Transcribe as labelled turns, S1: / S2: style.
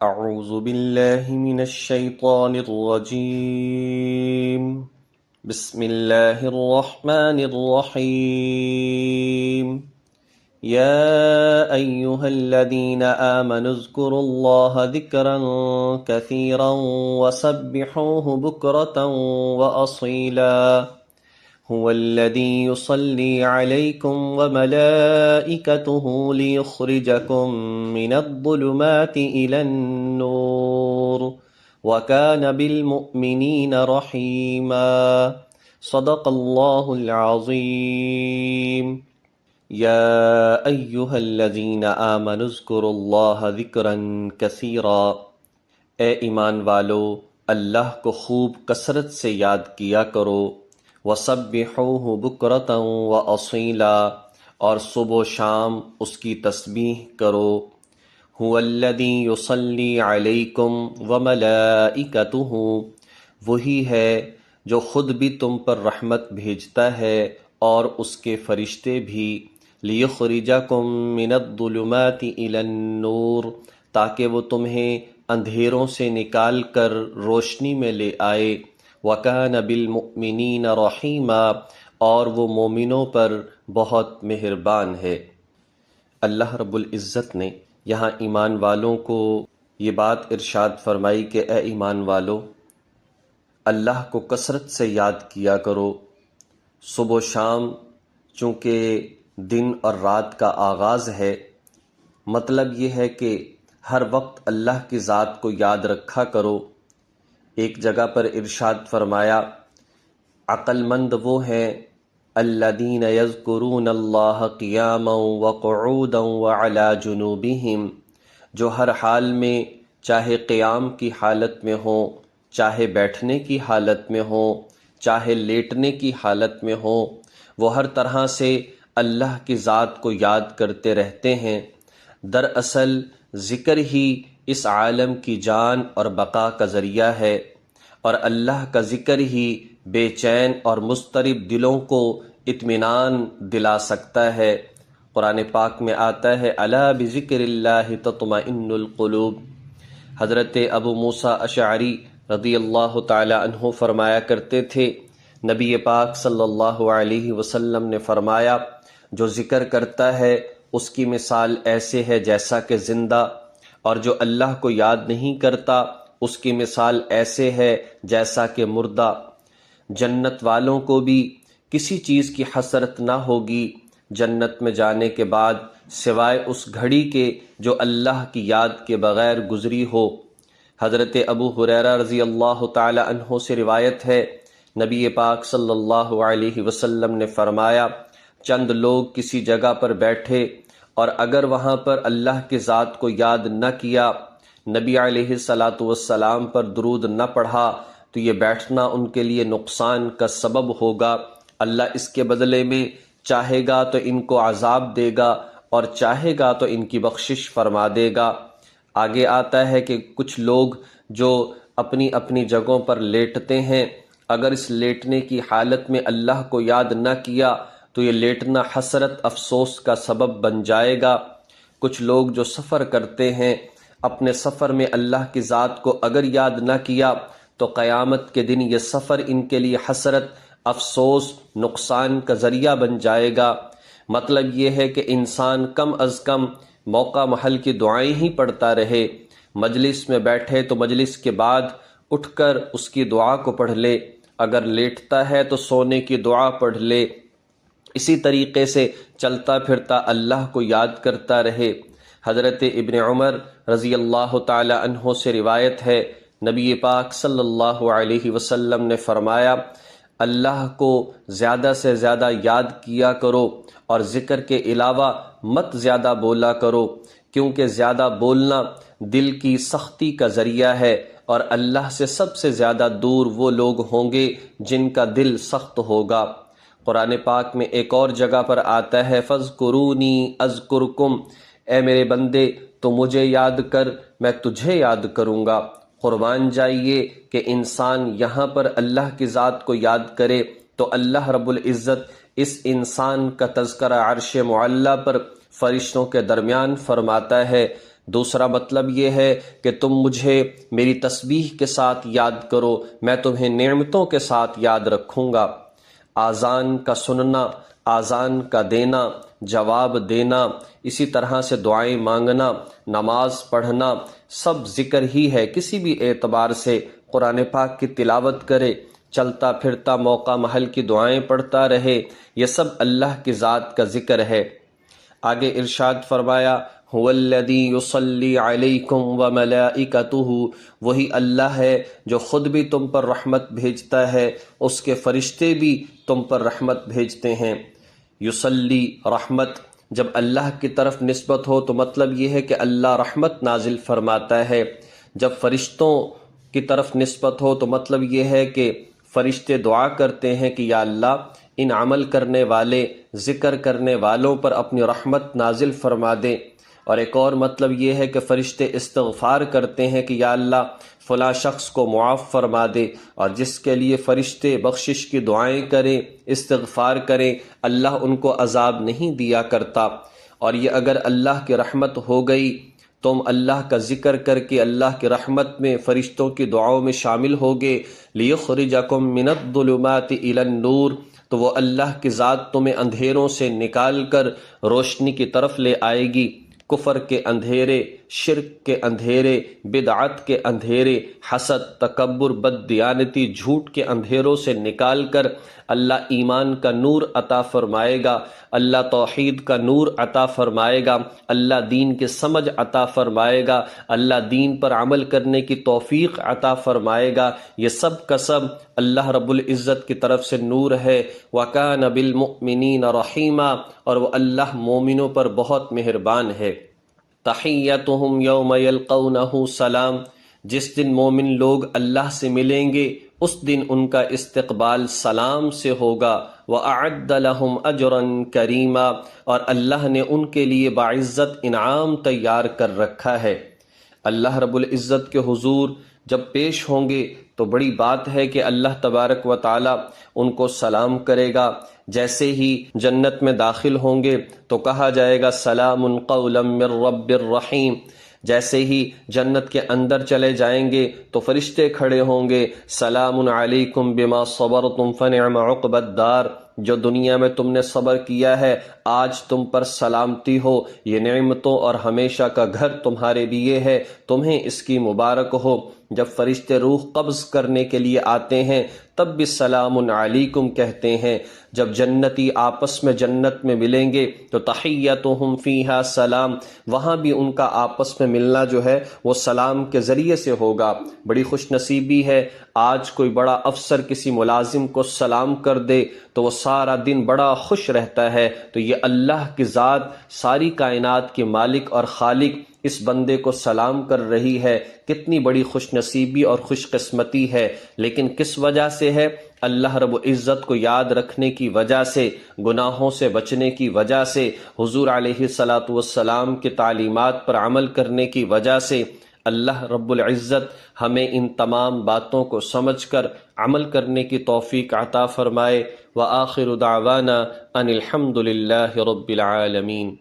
S1: اعوذ باللہ من الشیطان الرجیم بسم اللہ الرحمن الرحیم یا ایہا الذین آمنوا اذکروا اللہ ذکرا کثیرا وسبحوہ بکرتا واصیلا هو الذي يصلي عليكم وملائكته ليخرجكم من الظلمات إلى النور وكان بالمؤمنين رحيما صدق الله العظيم يا أيها الذين آمنوا اذكروا الله ذكرا كثيرا اے ایمان والو اللہ کو خوب کثرت سے یاد کیا کرو وَسَبِّحُوهُ بُكْرَةً وَأَصِيلًا اور صبح و شام اس کی تسبیح کرو هُوَ الَّذِي يُصَلِّي عَلَيْكُمْ وَمَلَائِكَتُهُ وہی ہے جو خود بھی تم پر رحمت بھیجتا ہے اور اس کے فرشتے بھی لِيُخْرِجَكُم مِّنَ الظُّلُمَاتِ إِلَى النُّورِ تاکہ وہ تمہیں اندھیروں سے نکال کر روشنی میں لے آئے وَكَانَ بِالْمُؤْمِنِينَ رَحِيمًا اور وہ مومنوں پر بہت مہربان ہے۔ اللہ رب العزت نے یہاں ایمان والوں کو یہ بات ارشاد فرمائی کہ اے ایمان والو اللہ کو کثرت سے یاد کیا کرو صبح و شام، چونکہ دن اور رات کا آغاز ہے، مطلب یہ ہے کہ ہر وقت اللہ کی ذات کو یاد رکھا کرو۔ ایک جگہ پر ارشاد فرمایا عقل مند وہ ہیں الذین یذکرون اللہ قیاما وقعودا وعلی جنوبہم جو ہر حال میں چاہے قیام کی حالت میں ہوں، چاہے بیٹھنے کی حالت میں ہوں، چاہے لیٹنے کی حالت میں ہوں، وہ ہر طرح سے اللہ کی ذات کو یاد کرتے رہتے ہیں۔ دراصل ذکر ہی اس عالم کی جان اور بقا کا ذریعہ ہے، اور اللہ کا ذکر ہی بے چین اور مضطرب دلوں کو اطمینان دلا سکتا ہے۔ قرآن پاک میں آتا ہے الا بذکر اللہ تطمئن القلوب۔ حضرت ابو موسیٰ اشعری رضی اللہ تعالی عنہ فرمایا کرتے تھے، نبی پاک صلی اللہ علیہ وسلم نے فرمایا جو ذکر کرتا ہے اس کی مثال ایسے ہے جیسا کہ زندہ، اور جو اللہ کو یاد نہیں کرتا اس کی مثال ایسے ہے جیسا کہ مردہ۔ جنت والوں کو بھی کسی چیز کی حسرت نہ ہوگی جنت میں جانے کے بعد سوائے اس گھڑی کے جو اللہ کی یاد کے بغیر گزری ہو۔ حضرت ابو ہریرہ رضی اللہ تعالی عنہ سے روایت ہے، نبی پاک صلی اللہ علیہ وسلم نے فرمایا چند لوگ کسی جگہ پر بیٹھے اور اگر وہاں پر اللہ کی ذات کو یاد نہ کیا، نبی علیہ الصلاۃ والسلام پر درود نہ پڑھا تو یہ بیٹھنا ان کے لیے نقصان کا سبب ہوگا۔ اللہ اس کے بدلے میں چاہے گا تو ان کو عذاب دے گا اور چاہے گا تو ان کی بخشش فرما دے گا۔ آگے آتا ہے کہ کچھ لوگ جو اپنی اپنی جگہوں پر لیٹتے ہیں، اگر اس لیٹنے کی حالت میں اللہ کو یاد نہ کیا تو یہ لیٹنا حسرت افسوس کا سبب بن جائے گا۔ کچھ لوگ جو سفر کرتے ہیں، اپنے سفر میں اللہ کی ذات کو اگر یاد نہ کیا تو قیامت کے دن یہ سفر ان کے لیے حسرت، افسوس، نقصان کا ذریعہ بن جائے گا۔ مطلب یہ ہے کہ انسان کم از کم موقع محل کی دعائیں ہی پڑھتا رہے، مجلس میں بیٹھے تو مجلس کے بعد اٹھ کر اس کی دعا کو پڑھ لے، اگر لیٹتا ہے تو سونے کی دعا پڑھ لے، اسی طریقے سے چلتا پھرتا اللہ کو یاد کرتا رہے۔ حضرت ابن عمر رضی اللہ تعالی عنہ سے روایت ہے، نبی پاک صلی اللہ علیہ وسلم نے فرمایا اللہ کو زیادہ سے زیادہ یاد کیا کرو اور ذکر کے علاوہ مت زیادہ بولا کرو، کیونکہ زیادہ بولنا دل کی سختی کا ذریعہ ہے، اور اللہ سے سب سے زیادہ دور وہ لوگ ہوں گے جن کا دل سخت ہوگا۔ قرآن پاک میں ایک اور جگہ پر آتا ہے فَاذْكُرُونِي أَذْكُرْكُمْ اے میرے بندے تو مجھے یاد کر میں تجھے یاد کروں گا۔ قربان جائیے کہ انسان یہاں پر اللہ کی ذات کو یاد کرے تو اللہ رب العزت اس انسان کا تذکرہ عرش معلیٰ پر فرشتوں کے درمیان فرماتا ہے دوسرا مطلب یہ ہے کہ تم مجھے میری تسبیح کے ساتھ یاد کرو، میں تمہیں نعمتوں کے ساتھ یاد رکھوں گا۔ آذان کا سننا، آذان کا دینا، جواب دینا، اسی طرح سے دعائیں مانگنا، نماز پڑھنا، سب ذکر ہی ہے۔ کسی بھی اعتبار سے قرآن پاک کی تلاوت کرے، چلتا پھرتا موقع محل کی دعائیں پڑھتا رہے، یہ سب اللہ کی ذات کا ذکر ہے۔ آگے ارشاد فرمایا هو الذی یصلی علیکم وملائکتہ، وہی اللہ ہے جو خود بھی تم پر رحمت بھیجتا ہے، اس کے فرشتے بھی تم پر رحمت بھیجتے ہیں۔ یصلی، رحمت جب اللہ کی طرف نسبت ہو تو مطلب یہ ہے کہ اللہ رحمت نازل فرماتا ہے، جب فرشتوں کی طرف نسبت ہو تو مطلب یہ ہے کہ فرشتے دعا کرتے ہیں کہ یا اللہ ان عمل کرنے والے، ذکر کرنے والوں پر اپنی رحمت نازل فرما دے۔ اور ایک اور مطلب یہ ہے کہ فرشتے استغفار کرتے ہیں کہ یا اللہ فلاں شخص کو معاف فرما دے، اور جس کے لیے فرشتے بخشش کی دعائیں کریں، استغفار کریں، اللہ ان کو عذاب نہیں دیا کرتا۔ اور یہ اگر اللہ کی رحمت ہو گئی، تم اللہ کا ذکر کر کے اللہ کی رحمت میں فرشتوں کی دعاؤں میں شامل ہوگے، لِيُخْرِجَكُم مِّنَ الظُّلُمَاتِ إِلَى النُّورِ، تو وہ اللہ کی ذات تمہیں اندھیروں سے نکال کر روشنی کی طرف لے آئے گی۔ کفر کے اندھیرے، شرک کے اندھیرے، بدعت کے اندھیرے، حسد، تکبر، بددیانتی، جھوٹ کے اندھیروں سے نکال کر اللہ ایمان کا نور عطا فرمائے گا، اللہ توحید کا نور عطا فرمائے گا، اللہ دین کی سمجھ عطا فرمائے گا، اللہ دین پر عمل کرنے کی توفیق عطا فرمائے گا۔ یہ سب کا سب اللہ رب العزت کی طرف سے نور ہے۔ وَكَانَ بِالْمُؤْمِنِينَ رَحِيمًا، اور وہ اللہ مومنوں پر بہت مہربان ہے۔ تحیتہم یوم یلقونہ سلام، جس دن مومن لوگ اللہ سے ملیں گے اس دن ان کا استقبال سلام سے ہوگا۔ وَأَعَدَّ لَهُمْ أَجْرًا كَرِيمًا، اور اللہ نے ان کے لیے باعزت انعام تیار کر رکھا ہے۔ اللہ رب العزت کے حضور جب پیش ہوں گے تو بڑی بات ہے کہ اللہ تبارک و تعالی ان کو سلام کرے گا۔ جیسے ہی جنت میں داخل ہوں گے تو کہا جائے گا سلام قولا من رب الرحیم۔ جیسے ہی جنت کے اندر چلے جائیں گے تو فرشتے کھڑے ہوں گے، سلام علیکم بما صبرتم فنعم عقبی الدار، جو دنیا میں تم نے صبر کیا ہے آج تم پر سلامتی ہو، یہ نعمتوں اور ہمیشہ کا گھر تمہارے لیے ہے، تمہیں اس کی مبارک ہو۔ جب فرشتے روح قبض کرنے کے لیے آتے ہیں تب بھی سلام علیکم کہتے ہیں۔ جب جنتی آپس میں جنت میں ملیں گے تو تحیتہم فیہا سلام، وہاں بھی ان کا آپس میں ملنا جو ہے وہ سلام کے ذریعے سے ہوگا۔ بڑی خوش نصیبی ہے، آج کوئی بڑا افسر کسی ملازم کو سلام کر دے تو وہ سارا دن بڑا خوش رہتا ہے۔ تو یہ اللہ کی ذات ساری کائنات کے مالک اور خالق اس بندے کو سلام کر رہی ہے، کتنی بڑی خوش نصیبی اور خوش قسمتی ہے۔ لیکن کس وجہ سے ہے؟ اللہ رب العزت کو یاد رکھنے کی وجہ سے، گناہوں سے بچنے کی وجہ سے، حضور علیہ الصلاۃ والسلام کی تعلیمات پر عمل کرنے کی وجہ سے۔ اللہ رب العزت ہمیں ان تمام باتوں کو سمجھ کر عمل کرنے کی توفیق عطا فرمائے۔ وآخر دعوانا ان الحمد للہ رب العالمین۔